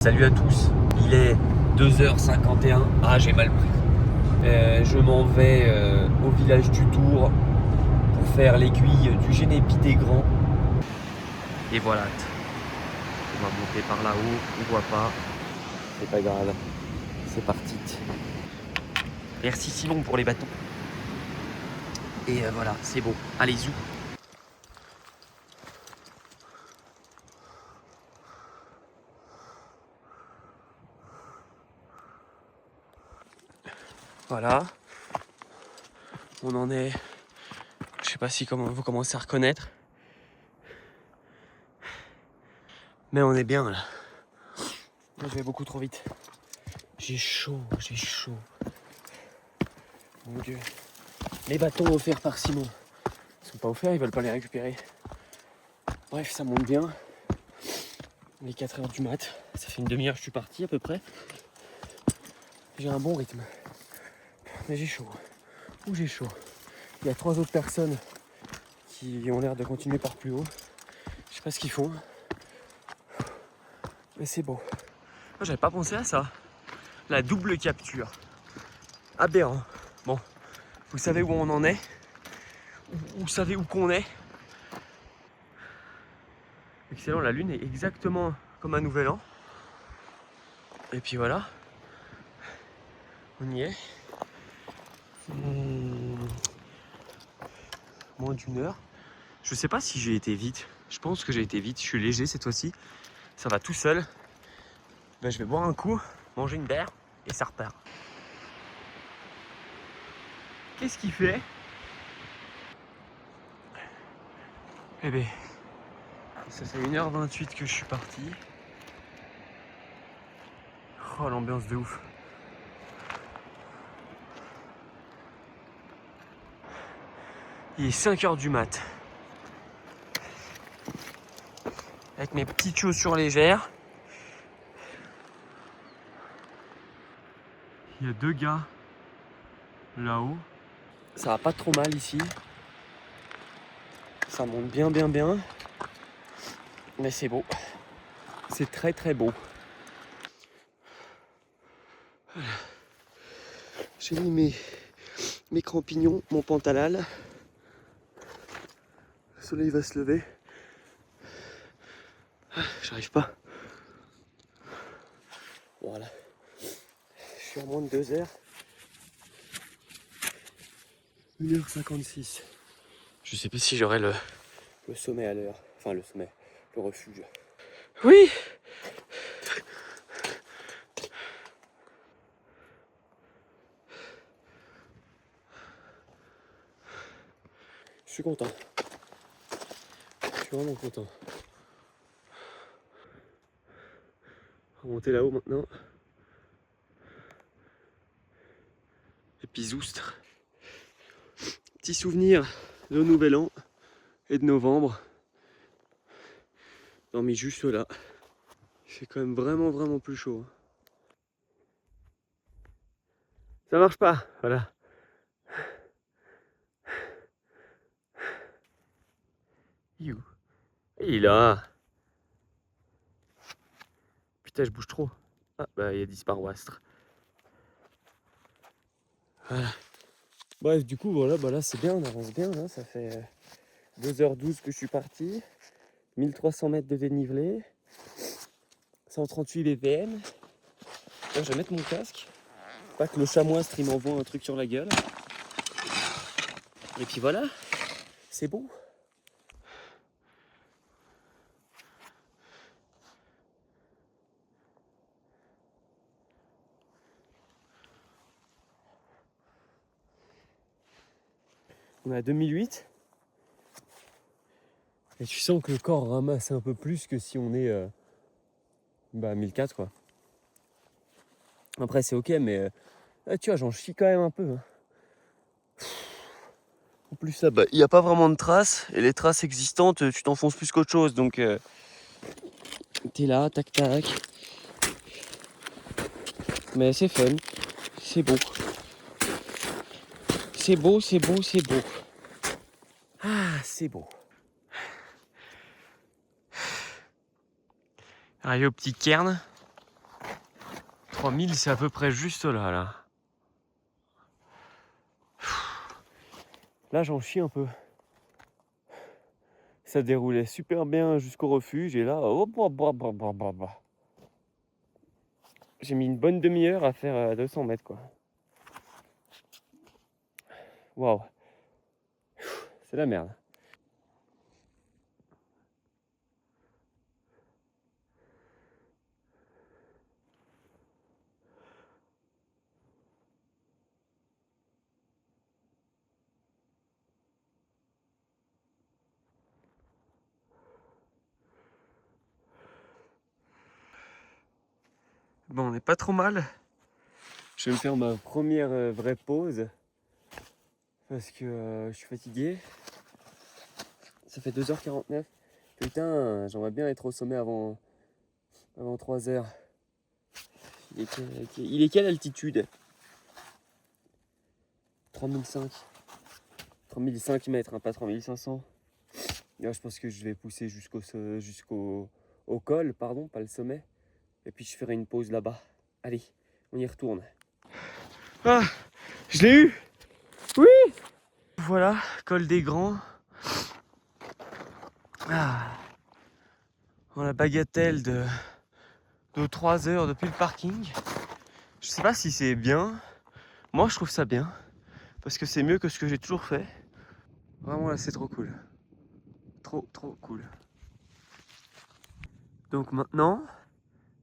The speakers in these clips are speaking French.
Salut à tous, il est 2h51, j'ai mal pris. Je m'en vais au village du Tour pour faire l'aiguille du Génépi des Grands. Et voilà, on va monter par là-haut, on voit pas, c'est pas grave, c'est parti. Merci Simon pour les bâtons. Et voilà, c'est bon, allez zou. Voilà, on en est, je sais pas si vous commencez à reconnaître, mais on est bien là. Je vais beaucoup trop vite. J'ai chaud. Mon Dieu. Les bâtons offerts par Simon. Ils sont pas offerts, ils veulent pas les récupérer. Bref, ça monte bien. Les 4h du mat. Ça fait une demi-heure que je suis parti à peu près. J'ai un bon rythme. Mais j'ai chaud. J'ai chaud. Il y a 3 autres personnes qui ont l'air de continuer par plus haut. Je sais pas ce qu'ils font. Mais c'est beau. Moi, j'avais pas pensé à ça. La double capture. Aberrant. Bon, vous savez où on en est. Vous savez où qu'on est. Excellent, la lune est exactement comme un nouvel an. Et puis voilà. On y est. Moins d'une heure. Je sais pas si j'ai été vite. Je pense que j'ai été vite. Je suis léger cette fois-ci. Ça va tout seul. Ben, je vais boire un coup, manger une bière et ça repart. Qu'est-ce qu'il fait? Eh ben, ça fait 1h28 que je suis parti. Oh, l'ambiance de ouf. Il est 5h du mat. Avec mes petites chaussures légères. Il y a 2 gars là-haut. Ça va pas trop mal ici. Ça monte bien. Mais c'est beau. C'est très beau. Voilà. J'ai mis mes crampignons, mon pantalal. Le soleil va se lever. J'arrive pas. Voilà. Je suis à moins de 2 heures. 1h56. Je sais pas si j'aurai le sommet à l'heure. Enfin le sommet, le refuge. Oui. Je suis content. Je suis vraiment content. On va monter là-haut maintenant. Et puis zoustre. Petit souvenir de Nouvel An et de novembre. Non mais juste là. Il fait quand même vraiment plus chaud. Ça marche pas, voilà. Il est là. Putain, je bouge trop. Ah bah il y a Disparoastre. Voilà. Bref, du coup voilà, bah là c'est bien, on avance bien là. Ça fait 2h12 que je suis parti. 1300 mètres de dénivelé. 138 BPM. Là, je vais mettre mon casque. Pas que le chamois il m'envoie un truc sur la gueule. Et puis voilà, c'est beau. On est à 2008. Et tu sens que le corps ramasse un peu plus que si on est à 1004 quoi. Après c'est ok mais tu vois j'en chie quand même un peu. En plus ça, il n'y a pas vraiment de traces. Et les traces existantes, tu t'enfonces plus qu'autre chose. Donc t'es là, tac. Mais c'est fun. C'est beau. C'est beau. Ah, c'est beau. Arrivé au petit cairn. 3000, c'est à peu près juste là. Là, j'en chie un peu. Ça déroulait super bien jusqu'au refuge et là, hop, j'ai mis une bonne demi-heure à faire 200 mètres quoi. Waouh, c'est la merde. Bon, on n'est pas trop mal. Je vais me faire ma première vraie pause parce que je suis fatigué. Ça fait 2h49. Putain, j'aimerais bien être au sommet avant 3h. Il est quelle altitude? 3005. 3005 mètres, hein, pas 3500. Là, je pense que je vais pousser jusqu'au col, pardon, pas le sommet. Et puis je ferai une pause là-bas. Allez, on y retourne. Ah, je l'ai eu! Oui! Voilà, col des Grands. Ah, dans la bagatelle de 3 heures depuis le parking. Je sais pas si c'est bien. Moi, je trouve ça bien. Parce que c'est mieux que ce que j'ai toujours fait. Vraiment, là, c'est trop cool. Trop cool. Donc maintenant,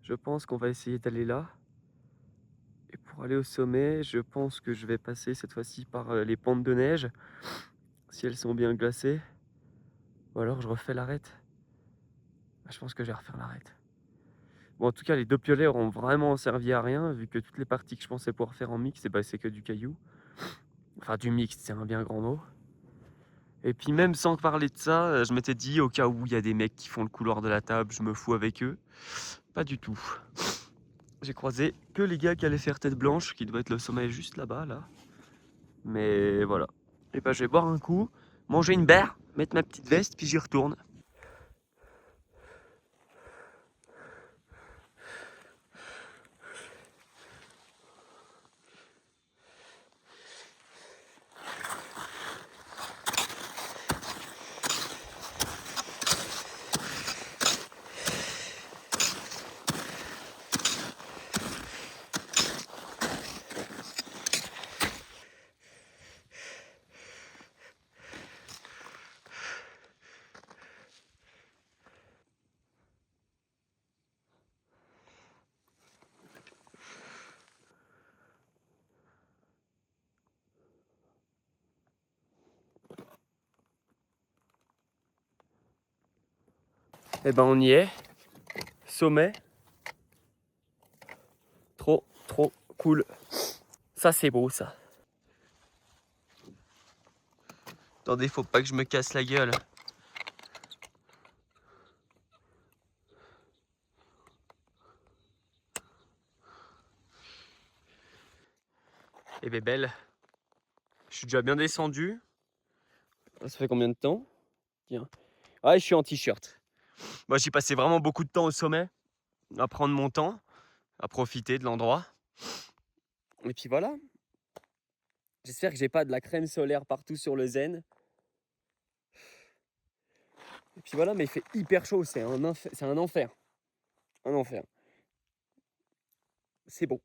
je pense qu'on va essayer d'aller là. Et pour aller au sommet, je pense que je vais passer cette fois-ci par les pentes de neige. Si elles sont bien glacées. Ou alors je refais l'arête. Je pense que je vais refaire l'arête. Bon, en tout cas, les 2 piolets auront vraiment servi à rien, vu que toutes les parties que je pensais pouvoir faire en mix, c'est que du caillou. Enfin, du mixte, c'est un bien grand mot. Et puis même sans parler de ça, je m'étais dit, au cas où il y a des mecs qui font le couloir de la table, je me fous avec eux. Pas du tout. J'ai croisé que les gars qui allaient faire tête blanche, qui doit être le sommet juste là-bas, là. Mais voilà. Et ben je vais boire un coup, manger une bière, mettre ma petite veste, puis j'y retourne. Et ben on y est. Sommet. Trop cool. Ça c'est beau ça. Attendez, faut pas que je me casse la gueule. Et ben belle. Je suis déjà bien descendu. Ça fait combien de temps? Tiens. Ah, je suis en t-shirt. Moi j'ai passé vraiment beaucoup de temps au sommet. À prendre mon temps. À profiter de l'endroit. Et puis voilà. J'espère que j'ai pas de la crème solaire partout sur le zen. Et puis voilà, mais il fait hyper chaud, c'est un enfer. Un enfer. C'est beau.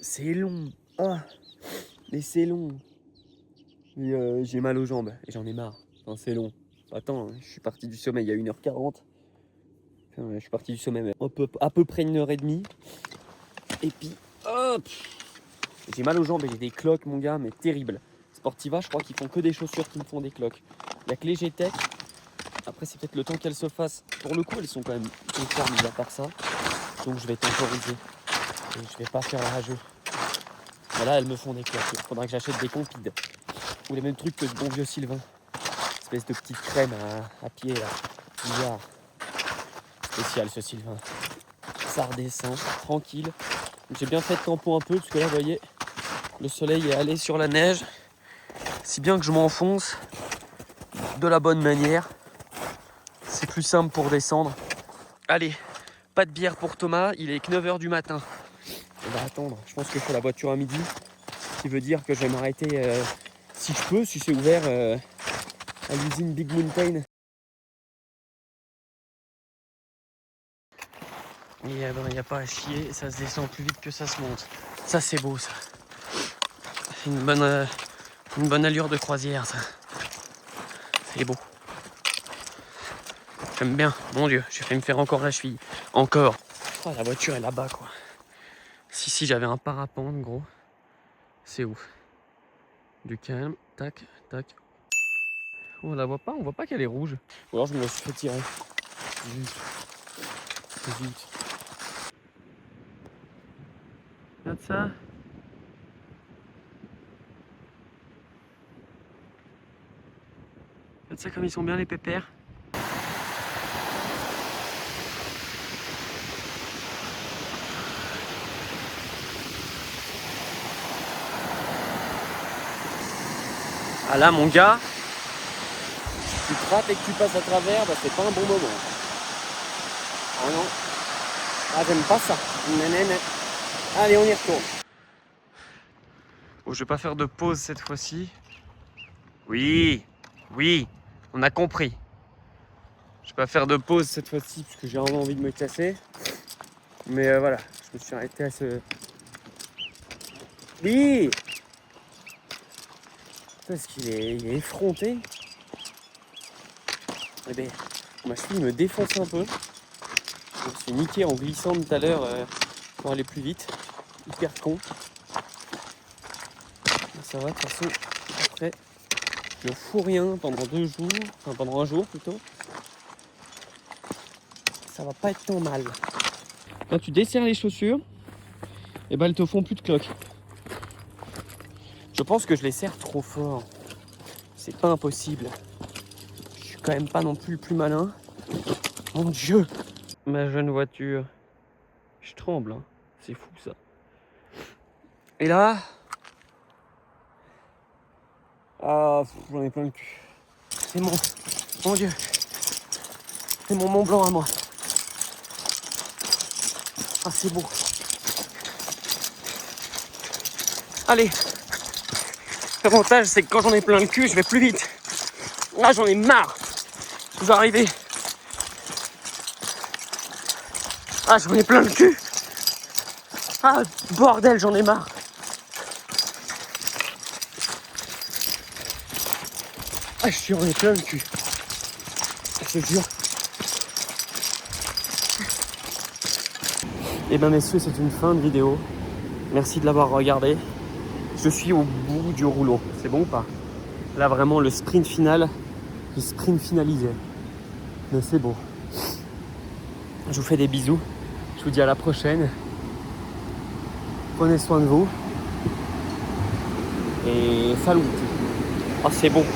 C'est long. Ah, mais c'est long. J'ai mal aux jambes et j'en ai marre. Enfin, c'est long. Attends, je suis parti du sommet il y a 1h40. Enfin, je suis parti du sommet à peu près 1h30. Et puis, hop, j'ai mal aux jambes et j'ai des cloques, mon gars, mais terrible. Sportiva, je crois qu'ils font que des chaussures qui me font des cloques. Il n'y a que les GTEC. Après, c'est peut-être le temps qu'elles se fassent. Pour le coup, elles sont quand même conformes, mis à part ça. Donc, je vais temporiser. Et je vais pas faire le rageux. Mais là, elles me font des cloques. Il faudra que j'achète des compides. Ou les mêmes trucs que ce bon vieux Sylvain. Espèce de petite crème à pied là. Bizarre. Spécial ce Sylvain. Ça redescend, tranquille. J'ai bien fait de tampon un peu parce que là vous voyez, le soleil est allé sur la neige. Si bien que je m'enfonce de la bonne manière. C'est plus simple pour descendre. Allez, pas de bière pour Thomas, il est que 9h du matin. On va attendre, je pense que je fais la voiture à midi. Ce qui veut dire que je vais m'arrêter si je peux, si c'est ouvert à l'usine Big Mountain. Il n'y a pas à chier, ça se descend plus vite que ça se monte. Ça c'est beau ça. C'est une bonne allure de croisière ça. C'est beau. J'aime bien, mon Dieu, j'ai fait me faire encore la cheville. Encore. Oh, la voiture est là-bas quoi. Si j'avais un parapente gros. C'est ouf. Du calme, tac, tac. On la voit pas, on voit pas qu'elle est rouge. Ou alors je me la suis fait tirer. Zut. Regarde ça. Regarde ça comme ils sont bien les pépères. Ah là mon gars, tu te rates et que tu passes à travers, bah c'est pas un bon moment. Ah non. Ah j'aime pas ça. Nanana. Allez on y retourne. Oh, je vais pas faire de pause cette fois-ci. Oui, on a compris. Je vais pas faire de pause cette fois-ci parce que j'ai vraiment envie de me casser. Mais voilà, je me suis arrêté à ce... Oui. Parce qu'il est effronté. Eh ben, ma cheville me défonce un peu. Je me suis niqué en glissant tout à l'heure pour aller plus vite. Hyper con. Mais ça va, de toute façon, après, je fous rien pendant 2 jours, enfin pendant 1 jour plutôt. Ça va pas être tant mal. Quand tu desserres les chaussures, et ben elles te font plus de cloques. Je pense que je les serre trop fort. C'est pas impossible. Je suis quand même pas non plus le plus malin. Mon Dieu! Ma jeune voiture. Je tremble, hein. C'est fou ça. Et là... Ah, j'en ai plein le cul. C'est mon Dieu. C'est mon Mont Blanc à moi. Ah, c'est beau. Allez. L'avantage, c'est que quand j'en ai plein le cul, je vais plus vite. Là, j'en ai marre. Je vais arriver. Ah, j'en ai plein le cul. Ah, bordel, j'en ai marre. Ah, j'en ai plein le cul. Je te jure. Et ben messieurs, c'est une fin de vidéo. Merci de l'avoir regardé. Je suis au bout du rouleau. C'est bon ou pas? Là vraiment le sprint final. Le sprint finalisé. Mais c'est beau. Je vous fais des bisous. Je vous dis à la prochaine. Prenez soin de vous. Et salut. Ah c'est bon.